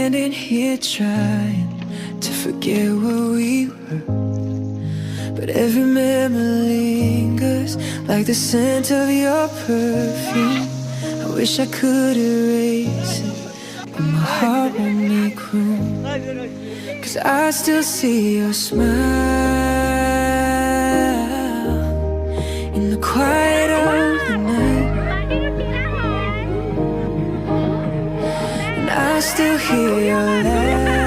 standing here trying to forget what we were, but every memory lingers like the scent of your perfume. I wish I could erase it, but my heart won't make room, 'cause I still see your smile in the quiet of the night, and I still hear your laugh